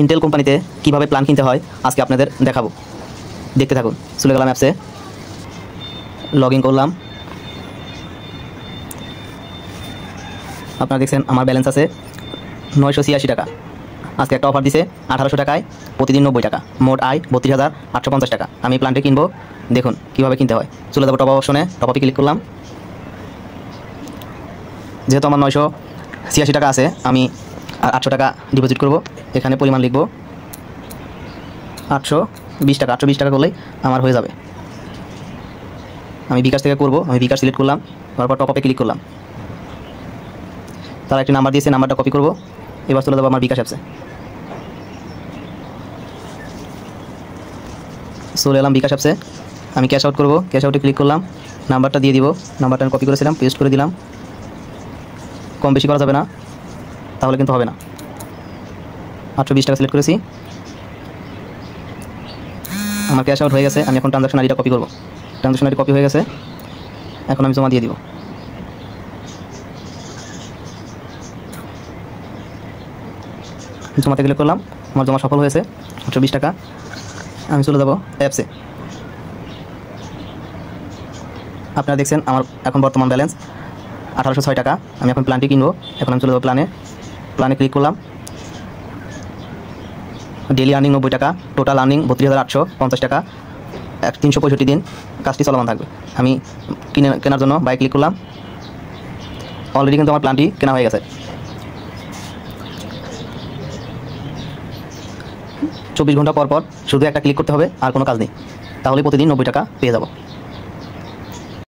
Intel কোম্পানিতে কীভাবে plan কিনতে হয় আজকে আপনাদের দেখাবো, দেখতে থাকুন। চলে গেলাম অ্যাপসে, লগ ইন করলাম। আপনারা দেখছেন আমার ব্যালেন্স আছে 986 টাকা। আজকে একটা অফার দিছে 1800 টাকায় প্রতিদিন 90 টাকা, মোট আয় 32,850 টাকা। আমি প্ল্যানটি কিনবো, দেখুন কীভাবে কিনতে হয়। চলে যাবো টপ আপ অপশনে, টপ আপে ক্লিক করলাম। যেহেতু আমার 986 টাকা আছে, আমি 800 টাকা ডিপোজিট করব। এখানে পরিমাণ লিখব 820 টাকা। 820 টাকা করলেই আমার হয়ে যাবে। আমি বিকাশ থেকে করব, আমি বিকাশ সিলেক্ট করলাম, তারপর টপ আপে ক্লিক করলাম। তারা একটি নাম্বার দিয়েছে, নাম্বারটা কপি করব। এবার চলে যাবো আমার বিকাশ অ্যাপসে, চলে এলাম বিকাশ অ্যাপসে। আমি ক্যাশ আউট করব, ক্যাশ আউটে ক্লিক করলাম, নাম্বারটা দিয়ে দিব। নাম্বারটা আমি কপি করেছিলাম, পেস্ট করে দিলাম। কম বেশি করা যাবে না, তাহলে কিন্তু হবে না। 820 টাকা সিলেক্ট করেছি, আমার ক্যাশ আউট হয়ে গেছে। আমি এখন ট্রানজাকশন আইডিটা কপি করব। ট্রানজাকশন আইডি কপি হয়ে গেছে, এখন আমি জমা দিয়ে দিব। জমাতে ক্লিক করলাম, আমার জমা সফল হয়েছে 820 টাকা। আমি চলে যাব অ্যাপসে। আপনারা দেখছেন আমার এখন বর্তমান ব্যালেন্স 1806 টাকা। আমি এখন প্ল্যানটি কিনবো। এখন আমি চলে যাবো প্ল্যানে ক্লিক করলাম। ডেলি আর্নিং 90 টাকা, টোটাল আর্নিং 32,850 টাকা, 365 দিন কাজটি চলমান থাকবে। আমি কেনার জন্য বাই ক্লিক করলাম। অলরেডি কিন্তু আমার প্ল্যানটি কেনা হয়ে গেছে। 24 ঘন্টা পর পর শুধু একটা ক্লিক করতে হবে, আর কোনো কাজ নেই। তাহলে প্রতিদিন 90 টাকা পেয়ে যাব।